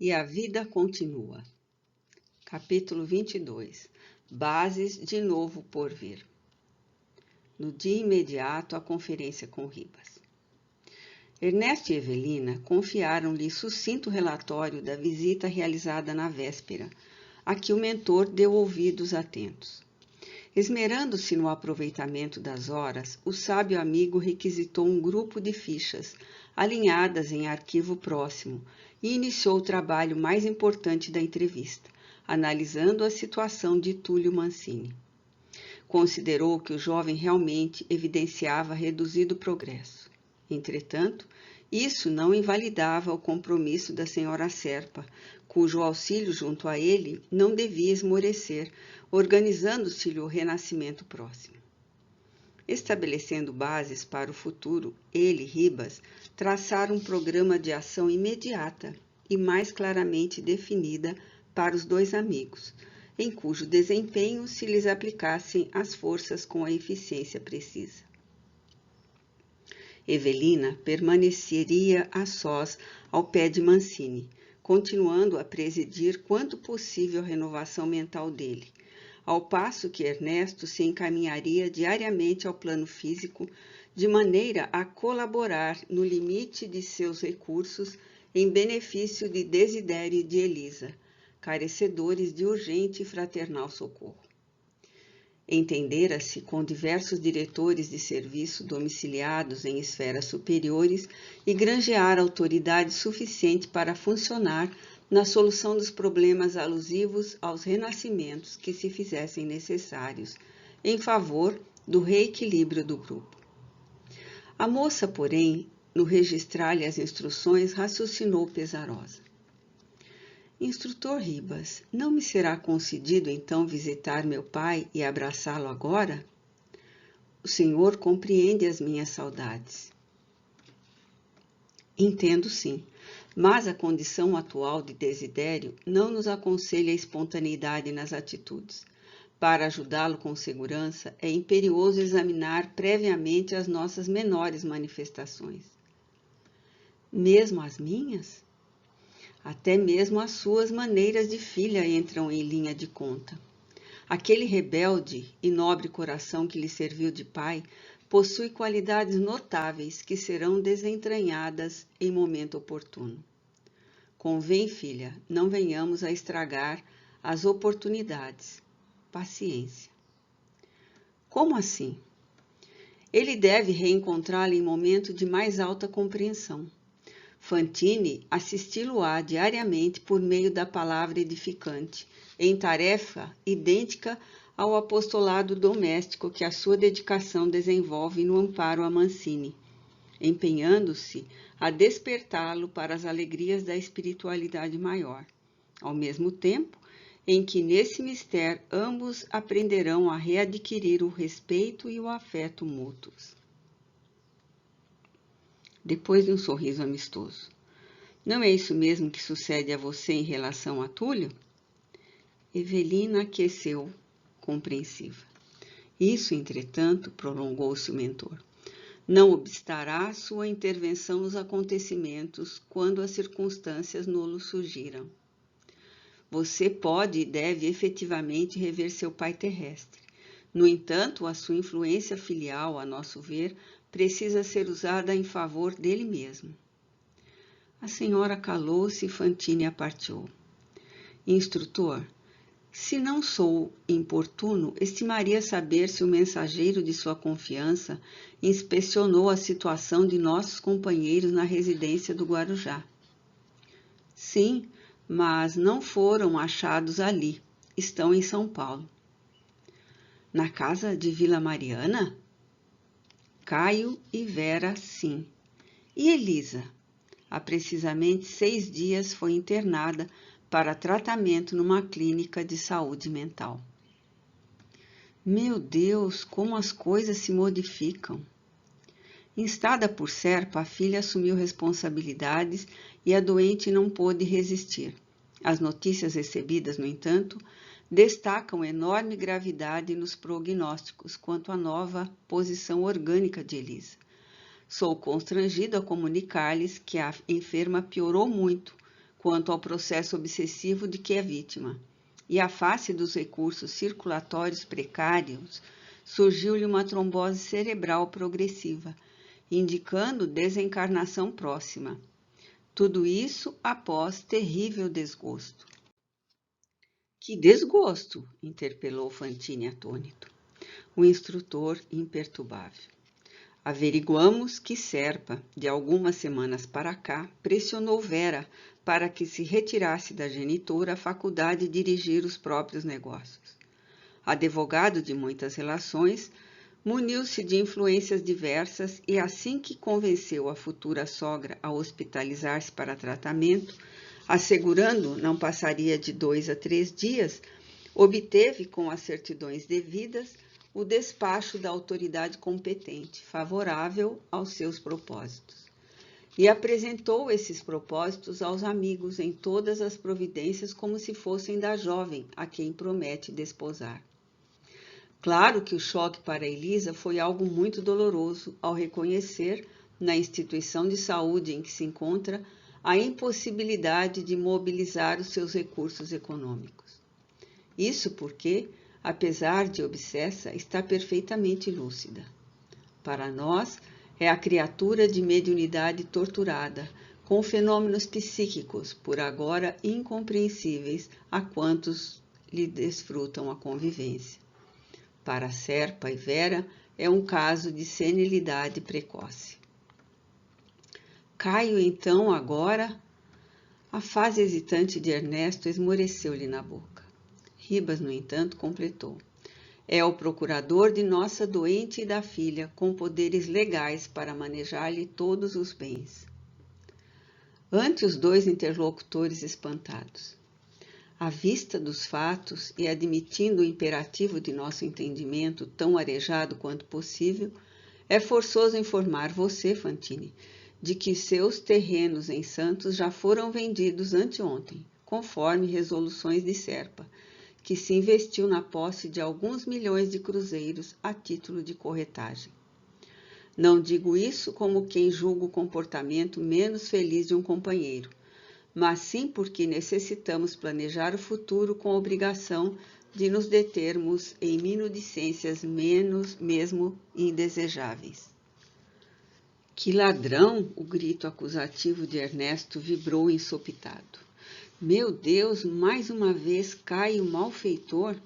e a vida continua. Capítulo 22. Bases de novo por vir. No dia imediato, a conferência com Ribas. Ernesto e Evelina confiaram-lhe sucinto relatório da visita realizada na véspera, a que o mentor deu ouvidos atentos. Esmerando-se no aproveitamento das horas, o sábio amigo requisitou um grupo de fichas, alinhadas em arquivo próximo, e iniciou o trabalho mais importante da entrevista, analisando a situação de Túlio Mancini. Considerou que o jovem realmente evidenciava reduzido progresso. Entretanto, isso não invalidava o compromisso da senhora Serpa, cujo auxílio junto a ele não devia esmorecer, organizando-se-lhe o renascimento próximo. Estabelecendo bases para o futuro, ele e Ribas traçaram um programa de ação imediata e mais claramente definida para os dois amigos, em cujo desempenho se lhes aplicassem as forças com a eficiência precisa. Evelina permaneceria a sós ao pé de Mancini, continuando a presidir quanto possível a renovação mental dele, ao passo que Ernesto se encaminharia diariamente ao plano físico, de maneira a colaborar no limite de seus recursos em benefício de Desidério e de Elisa, carecedores de urgente e fraternal socorro. Entendera-se com diversos diretores de serviço domiciliados em esferas superiores e granjear autoridade suficiente para funcionar na solução dos problemas alusivos aos renascimentos que se fizessem necessários, em favor do reequilíbrio do grupo. A moça, porém, no registrar-lhe as instruções, raciocinou pesarosa. Instrutor Ribas, não me será concedido então visitar meu pai e abraçá-lo agora? O senhor compreende as minhas saudades. Entendo sim, mas a condição atual de Desidério não nos aconselha a espontaneidade nas atitudes. Para ajudá-lo com segurança, é imperioso examinar previamente as nossas menores manifestações. Mesmo as minhas? Até mesmo as suas maneiras de filha entram em linha de conta. Aquele rebelde e nobre coração que lhe serviu de pai possui qualidades notáveis que serão desentranhadas em momento oportuno. Convém, filha, não venhamos a estragar as oportunidades. Paciência. Como assim? Ele deve reencontrá-la em momento de mais alta compreensão. Fantine assisti-lo-á diariamente por meio da palavra edificante, em tarefa idêntica ao apostolado doméstico que a sua dedicação desenvolve no amparo a Mancini, empenhando-se a despertá-lo para as alegrias da espiritualidade maior, ao mesmo tempo em que nesse mistério ambos aprenderão a readquirir o respeito e o afeto mútuos. Depois de um sorriso amistoso. Não é isso mesmo que sucede a você em relação a Túlio? Evelina aqueceu, compreensiva. Isso, entretanto, prolongou-se o mentor, não obstará sua intervenção nos acontecimentos quando as circunstâncias nolo surgiram. Você pode e deve efetivamente rever seu pai terrestre. No entanto, a sua influência filial, a nosso ver, precisa ser usada em favor dele mesmo. A senhora calou-se e Fantine apartou. Instrutor, se não sou importuno, estimaria saber se o mensageiro de sua confiança inspecionou a situação de nossos companheiros na residência do Guarujá. Sim, mas não foram achados ali. Estão em São Paulo. Na casa de Vila Mariana? Caio e Vera, sim. E Elisa? Há precisamente 6 dias foi internada para tratamento numa clínica de saúde mental. Meu Deus, como as coisas se modificam! Instada por Serpa, a filha assumiu responsabilidades e a doente não pôde resistir. As notícias recebidas, no entanto, destacam enorme gravidade nos prognósticos quanto à nova posição orgânica de Elisa. Sou constrangido a comunicar-lhes que a enferma piorou muito, quanto ao processo obsessivo de que é vítima. E à face dos recursos circulatórios precários, surgiu-lhe uma trombose cerebral progressiva, indicando desencarnação próxima. Tudo isso após terrível desgosto. Que desgosto? Interpelou Fantini atônito. O instrutor imperturbável. Averiguamos que Serpa, de algumas semanas para cá, pressionou Vera para que se retirasse da genitora a faculdade de dirigir os próprios negócios. Advogado de muitas relações, muniu-se de influências diversas e, assim que convenceu a futura sogra a hospitalizar-se para tratamento, assegurando não passaria de 2 a 3 dias, obteve, com as certidões devidas, o despacho da autoridade competente, favorável aos seus propósitos. E apresentou esses propósitos aos amigos em todas as providências como se fossem da jovem a quem promete desposar. Claro que o choque para Elisa foi algo muito doloroso ao reconhecer, na instituição de saúde em que se encontra, a impossibilidade de mobilizar os seus recursos econômicos. Isso porque, apesar de obsessa, está perfeitamente lúcida. Para nós, é a criatura de mediunidade torturada, com fenômenos psíquicos, por agora incompreensíveis a quantos lhe desfrutam a convivência. Para Serpa e Vera, é um caso de senilidade precoce. Caio, então, agora... A fase hesitante de Ernesto esmoreceu-lhe na boca. Ribas, no entanto, completou. É o procurador de nossa doente e da filha, com poderes legais para manejar-lhe todos os bens. Ante os dois interlocutores espantados. À vista dos fatos e admitindo o imperativo de nosso entendimento tão arejado quanto possível, é forçoso informar você, Fantini, de que seus terrenos em Santos já foram vendidos anteontem, conforme resoluções de Serpa, que se investiu na posse de alguns milhões de cruzeiros a título de corretagem. Não digo isso como quem julga o comportamento menos feliz de um companheiro, mas sim porque necessitamos planejar o futuro com a obrigação de nos determos em minudicências mesmo indesejáveis. Que ladrão! O grito acusativo de Ernesto vibrou ensopitado. Meu Deus, mais uma vez cai o malfeitor?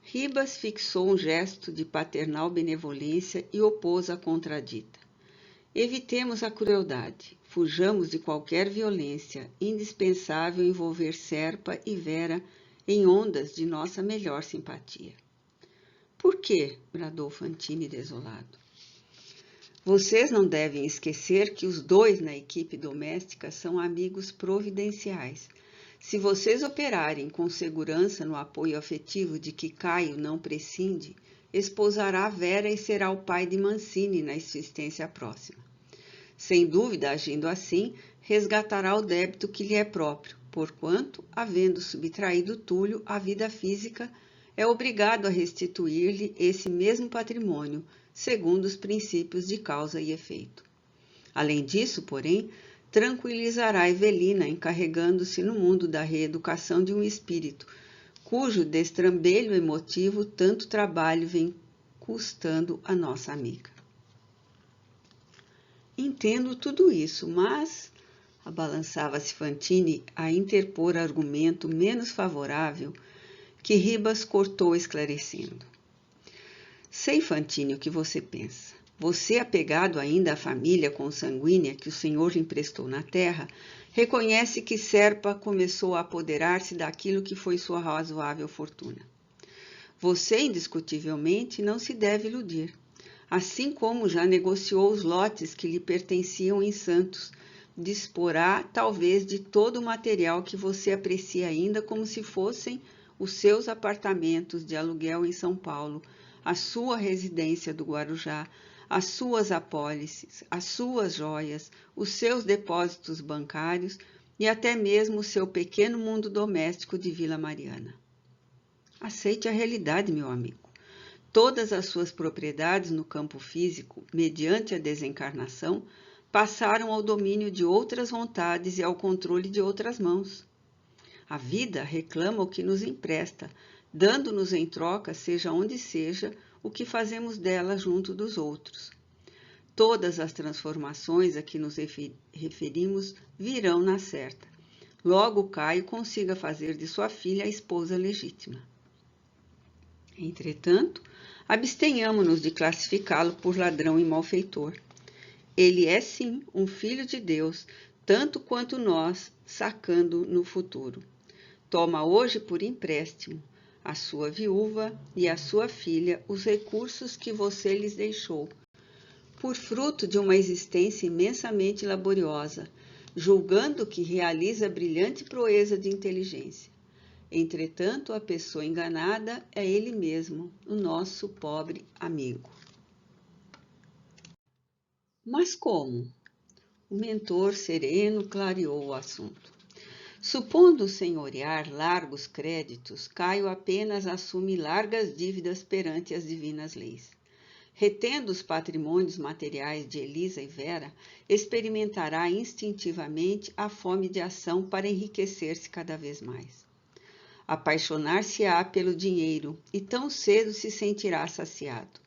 Ribas fixou um gesto de paternal benevolência e opôs a contradita. Evitemos a crueldade, fujamos de qualquer violência, indispensável envolver Serpa e Vera em ondas de nossa melhor simpatia. Por quê? Bradou Fantini desolado. Vocês não devem esquecer que os dois na equipe doméstica são amigos providenciais. Se vocês operarem com segurança no apoio afetivo de que Caio não prescinde, esposará Vera e será o pai de Mancini na existência próxima. Sem dúvida, agindo assim, resgatará o débito que lhe é próprio, porquanto, havendo subtraído Túlio à vida física, é obrigado a restituir-lhe esse mesmo patrimônio, segundo os princípios de causa e efeito. Além disso, porém, tranquilizará Evelina, encarregando-se no mundo da reeducação de um espírito, cujo destrambelho emotivo tanto trabalho vem custando a nossa amiga. Entendo tudo isso, mas... Abalançava-se Fantini a interpor argumento menos favorável, que Ribas cortou esclarecendo. Sei, Fantini, o que você pensa. Você, apegado ainda à família consanguínea que o Senhor lhe emprestou na terra, reconhece que Serpa começou a apoderar-se daquilo que foi sua razoável fortuna. Você, indiscutivelmente, não se deve iludir. Assim como já negociou os lotes que lhe pertenciam em Santos, disporá, talvez, de todo o material que você aprecia ainda como se fossem os seus apartamentos de aluguel em São Paulo, a sua residência do Guarujá, as suas apólices, as suas joias, os seus depósitos bancários e até mesmo o seu pequeno mundo doméstico de Vila Mariana. Aceite a realidade, meu amigo. Todas as suas propriedades no campo físico, mediante a desencarnação, passaram ao domínio de outras vontades e ao controle de outras mãos. A vida reclama o que nos empresta, dando-nos em troca, seja onde seja, o que fazemos dela junto dos outros. Todas as transformações a que nos referimos virão na certa. Logo Caio consiga fazer de sua filha a esposa legítima. Entretanto, abstenhamo-nos de classificá-lo por ladrão e malfeitor. Ele é sim um filho de Deus, tanto quanto nós, sacando no futuro. Toma hoje por empréstimo a sua viúva e a sua filha os recursos que você lhes deixou, por fruto de uma existência imensamente laboriosa, julgando que realiza brilhante proeza de inteligência. Entretanto, a pessoa enganada é ele mesmo, o nosso pobre amigo. Mas como? O mentor sereno clareou o assunto. Supondo senhorear largos créditos, Caio apenas assume largas dívidas perante as divinas leis. Retendo os patrimônios materiais de Elisa e Vera, experimentará instintivamente a fome de ação para enriquecer-se cada vez mais. Apaixonar-se-á pelo dinheiro e tão cedo se sentirá saciado.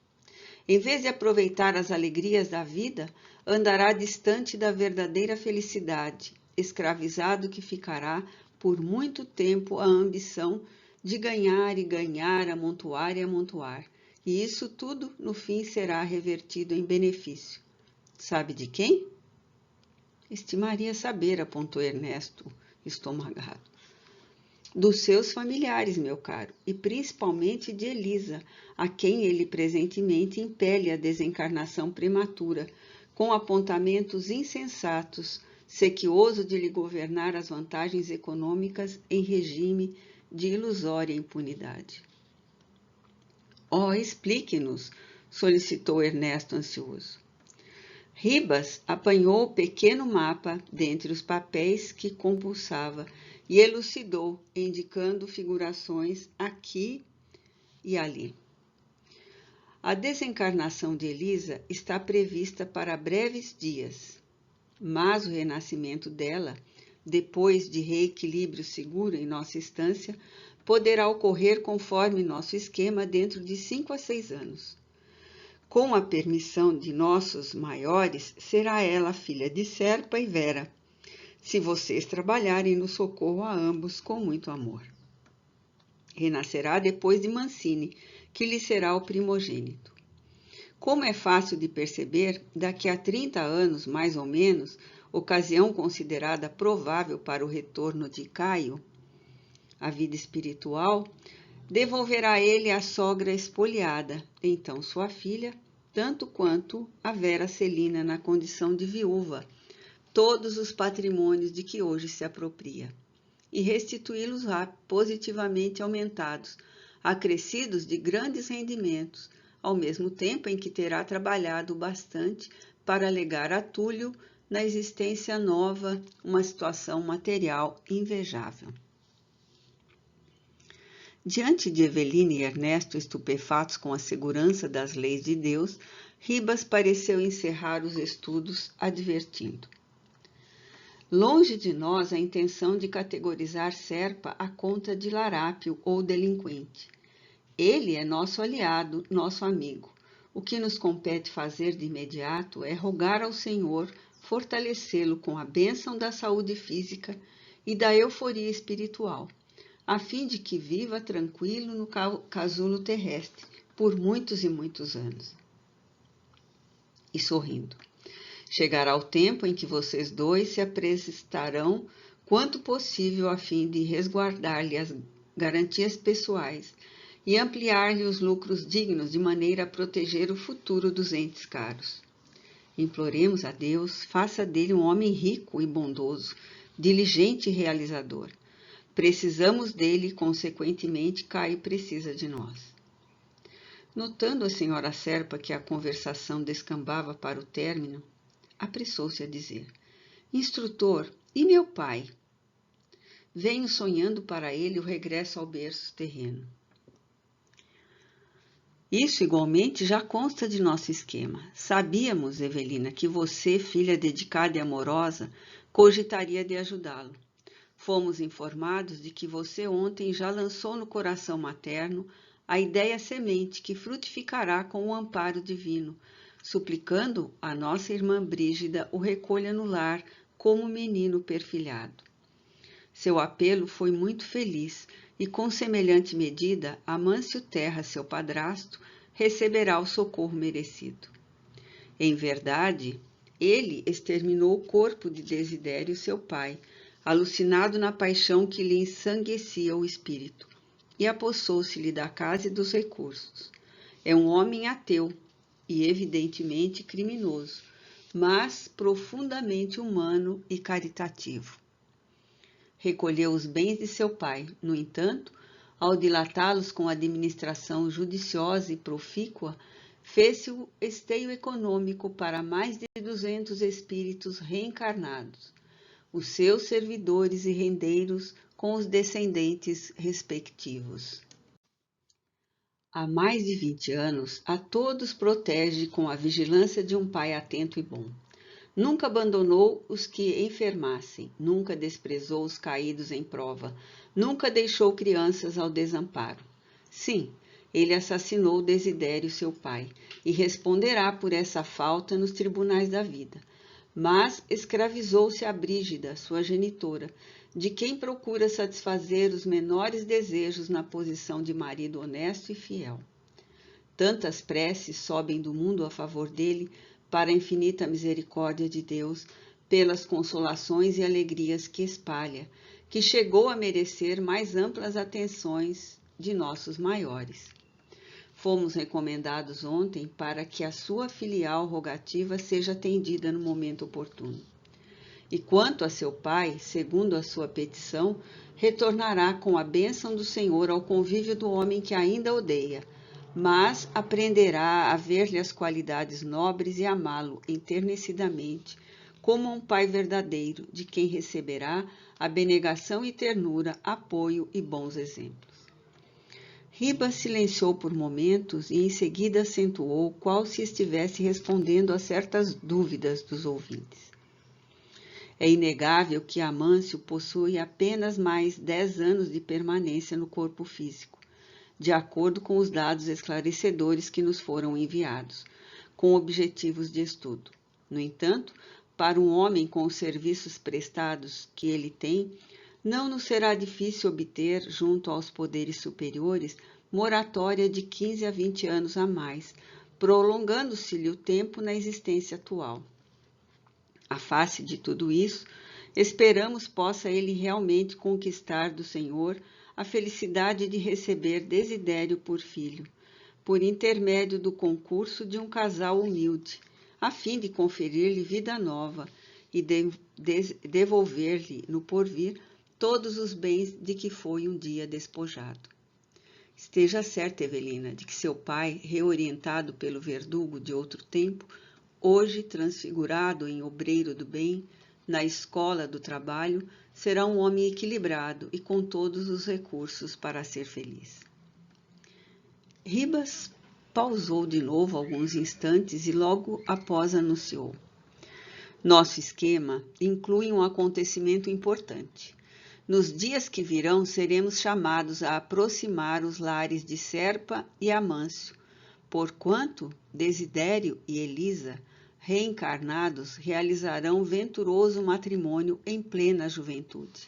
Em vez de aproveitar as alegrias da vida, andará distante da verdadeira felicidade, escravizado que ficará por muito tempo a ambição de ganhar e ganhar, amontoar e amontoar. E isso tudo, no fim, será revertido em benefício. Sabe de quem? Estimaria saber, apontou Ernesto, estomagado. Dos seus familiares, meu caro, e principalmente de Elisa, a quem ele presentemente impele a desencarnação prematura, com apontamentos insensatos, sequioso de lhe governar as vantagens econômicas em regime de ilusória impunidade. Oh, explique-nos, solicitou Ernesto ansioso. Ribas apanhou o pequeno mapa dentre os papéis que compulsava e elucidou, indicando figurações aqui e ali. A desencarnação de Elisa está prevista para breves dias, mas o renascimento dela, depois de reequilíbrio seguro em nossa estância, poderá ocorrer conforme nosso esquema dentro de 5 a 6 anos. Com a permissão de nossos maiores, será ela filha de Serpa e Vera, se vocês trabalharem no socorro a ambos com muito amor. Renascerá depois de Mancini, que lhe será o primogênito. Como é fácil de perceber, daqui a 30 anos, mais ou menos, ocasião considerada provável para o retorno de Caio à vida espiritual, devolverá ele a sogra espoliada, então sua filha, tanto quanto a Vera Celina na condição de viúva, todos os patrimônios de que hoje se apropria, e restituí-los-á positivamente aumentados, acrescidos de grandes rendimentos, ao mesmo tempo em que terá trabalhado bastante para legar a Túlio, na existência nova, uma situação material invejável. Diante de Evelina e Ernesto, estupefatos com a segurança das leis de Deus, Ribas pareceu encerrar os estudos, advertindo: longe de nós a intenção de categorizar Serpa à conta de larápio ou delinquente. Ele é nosso aliado, nosso amigo. O que nos compete fazer de imediato é rogar ao Senhor fortalecê-lo com a bênção da saúde física e da euforia espiritual, a fim de que viva tranquilo no casulo terrestre por muitos e muitos anos. E sorrindo: chegará o tempo em que vocês dois se aprestarão quanto possível a fim de resguardar-lhe as garantias pessoais e ampliar-lhe os lucros dignos de maneira a proteger o futuro dos entes caros. Imploremos a Deus, faça dele um homem rico e bondoso, diligente e realizador. Precisamos dele e, consequentemente, Caio precisa de nós. Notando a senhora Serpa que a conversação descambava para o término, apressou-se a dizer: instrutor, e meu pai? Venho sonhando para ele o regresso ao berço terreno. Isso igualmente já consta de nosso esquema. Sabíamos, Evelina, que você, filha dedicada e amorosa, cogitaria de ajudá-lo. Fomos informados de que você ontem já lançou no coração materno a ideia semente que frutificará com o amparo divino, suplicando a nossa irmã Brígida o recolha no lar como menino perfilhado. Seu apelo foi muito feliz e, com semelhante medida, Amâncio Terra, seu padrasto, receberá o socorro merecido. Em verdade, ele exterminou o corpo de Desidério, seu pai, alucinado na paixão que lhe ensanguecia o espírito, e apossou-se-lhe da casa e dos recursos. É um homem ateu e evidentemente criminoso, mas profundamente humano e caritativo. Recolheu os bens de seu pai, no entanto, ao dilatá-los com administração judiciosa e profícua, fez-se o esteio econômico para mais de 200 espíritos reencarnados, os seus servidores e rendeiros com os descendentes respectivos. Há mais de 20 anos, a todos protege com a vigilância de um pai atento e bom. Nunca abandonou os que enfermassem, nunca desprezou os caídos em prova, nunca deixou crianças ao desamparo. Sim, ele assassinou Desidério, seu pai, e responderá por essa falta nos tribunais da vida. Mas escravizou-se a Brígida, sua genitora, de quem procura satisfazer os menores desejos na posição de marido honesto e fiel. Tantas preces sobem do mundo a favor dele, para a infinita misericórdia de Deus, pelas consolações e alegrias que espalha, que chegou a merecer mais amplas atenções de nossos maiores. Fomos recomendados ontem para que a sua filial rogativa seja atendida no momento oportuno. E quanto a seu pai, segundo a sua petição, retornará com a bênção do Senhor ao convívio do homem que ainda odeia, mas aprenderá a ver-lhe as qualidades nobres e amá-lo enternecidamente, como um pai verdadeiro, de quem receberá abnegação e ternura, apoio e bons exemplos. Ribas silenciou por momentos e em seguida acentuou, qual se estivesse respondendo a certas dúvidas dos ouvintes. É inegável que Amâncio possui apenas mais 10 anos de permanência no corpo físico, de acordo com os dados esclarecedores que nos foram enviados, com objetivos de estudo. No entanto, para um homem com os serviços prestados que ele tem, não nos será difícil obter, junto aos poderes superiores, moratória de 15 a 20 anos a mais, prolongando-se-lhe o tempo na existência atual. À face de tudo isso, esperamos possa ele realmente conquistar do Senhor a felicidade de receber Desidério por filho, por intermédio do concurso de um casal humilde, a fim de conferir-lhe vida nova e devolver-lhe, no porvir, todos os bens de que foi um dia despojado. Esteja certa, Evelina, de que seu pai, reorientado pelo verdugo de outro tempo, hoje transfigurado em obreiro do bem, na escola do trabalho, será um homem equilibrado e com todos os recursos para ser feliz. Ribas pausou de novo alguns instantes e logo após anunciou: nosso esquema inclui um acontecimento importante. Nos dias que virão, seremos chamados a aproximar os lares de Serpa e Amâncio, porquanto Desidério e Elisa, reencarnados, realizarão venturoso matrimônio em plena juventude.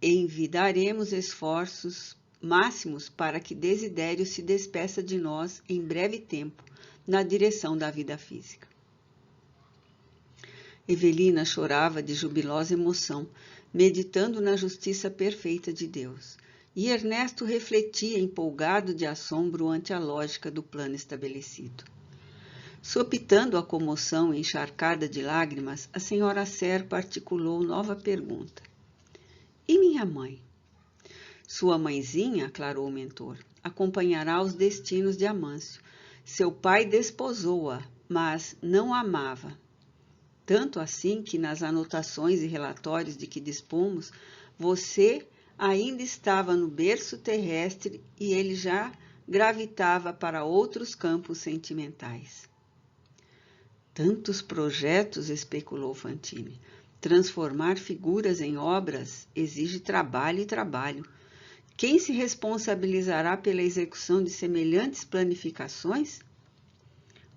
Envidaremos esforços máximos para que Desidério se despeça de nós em breve tempo, na direção da vida física. Evelina chorava de jubilosa emoção, meditando na justiça perfeita de Deus, e Ernesto refletia empolgado de assombro ante a lógica do plano estabelecido. Sopitando a comoção encharcada de lágrimas, a senhora Serpa articulou nova pergunta. E minha mãe? Sua mãezinha, aclarou o mentor, acompanhará os destinos de Amâncio. Seu pai desposou-a, mas não a amava. Tanto assim que nas anotações e relatórios de que dispomos, você ainda estava no berço terrestre e ele já gravitava para outros campos sentimentais. Tantos projetos, especulou Fantine. Transformar figuras em obras exige trabalho e trabalho. Quem se responsabilizará pela execução de semelhantes planificações?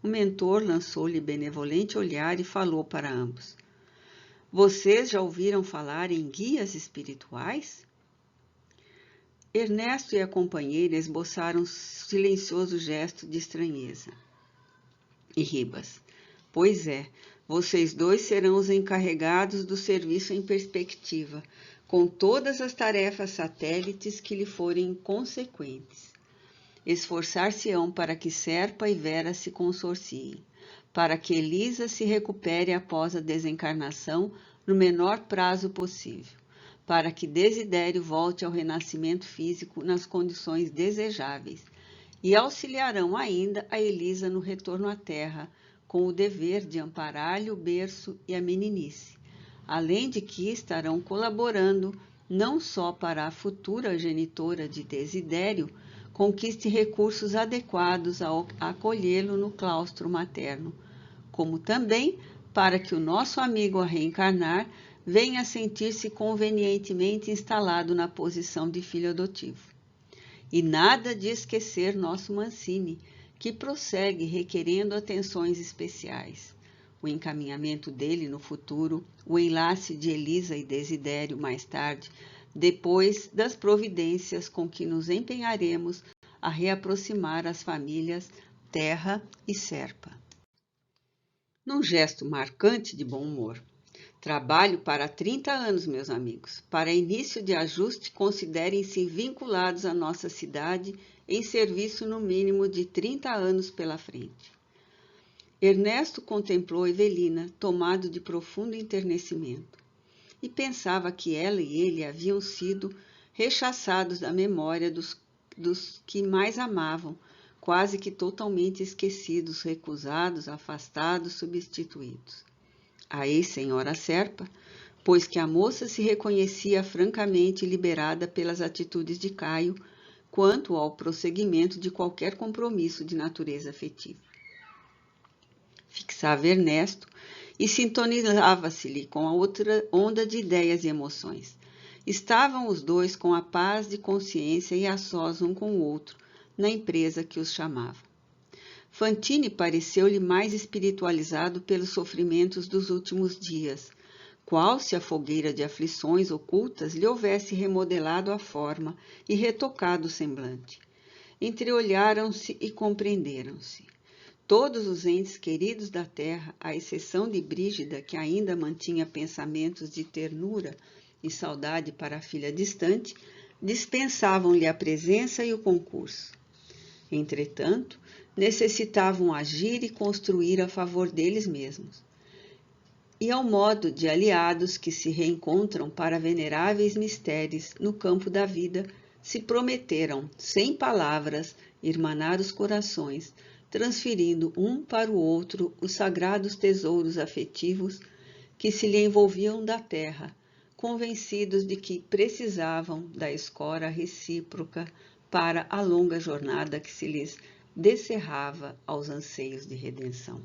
O mentor lançou-lhe benevolente olhar e falou para ambos. Vocês já ouviram falar em guias espirituais? Ernesto e a companheira esboçaram um silencioso gesto de estranheza. E Ribas, pois é, vocês dois serão os encarregados do serviço em perspectiva, com todas as tarefas satélites que lhe forem consequentes. Esforçar-se-ão para que Serpa e Vera se consorciem, para que Elisa se recupere após a desencarnação no menor prazo possível, para que Desidério volte ao renascimento físico nas condições desejáveis, e auxiliarão ainda a Elisa no retorno à Terra, com o dever de amparar-lhe o berço e a meninice, além de que estarão colaborando não só para a futura genitora de Desidério conquiste recursos adequados a acolhê-lo no claustro materno, como também para que o nosso amigo a reencarnar venha a sentir-se convenientemente instalado na posição de filho adotivo. E nada de esquecer nosso Mancini, que prossegue requerendo atenções especiais. O encaminhamento dele no futuro, o enlace de Elisa e Desidério mais tarde, depois das providências com que nos empenharemos a reaproximar as famílias Terra e Serpa. Num gesto marcante de bom humor. Trabalho para 30 anos, meus amigos. Para início de ajuste, considerem-se vinculados à nossa cidade em serviço no mínimo de 30 anos pela frente. Ernesto contemplou Evelina, tomado de profundo enternecimento, e pensava que ela e ele haviam sido rechaçados da memória dos que mais amavam, quase que totalmente esquecidos, recusados, afastados, substituídos. A ex-senhora Serpa, pois que a moça se reconhecia francamente liberada pelas atitudes de Caio quanto ao prosseguimento de qualquer compromisso de natureza afetiva. Fixava Ernesto e sintonizava-se-lhe com a outra onda de ideias e emoções. Estavam os dois com a paz de consciência e a sós um com o outro, na empresa que os chamava. Fantine pareceu-lhe mais espiritualizado pelos sofrimentos dos últimos dias, qual se a fogueira de aflições ocultas lhe houvesse remodelado a forma e retocado o semblante. Entreolharam-se e compreenderam-se. Todos os entes queridos da terra, à exceção de Brígida, que ainda mantinha pensamentos de ternura e saudade para a filha distante, dispensavam-lhe a presença e o concurso. Entretanto, necessitavam agir e construir a favor deles mesmos. E ao modo de aliados que se reencontram para veneráveis mistérios no campo da vida, se prometeram, sem palavras, irmanar os corações, transferindo um para o outro os sagrados tesouros afetivos que se lhe envolviam da terra, convencidos de que precisavam da escora recíproca para a longa jornada que se lhes descerrava aos anseios de redenção.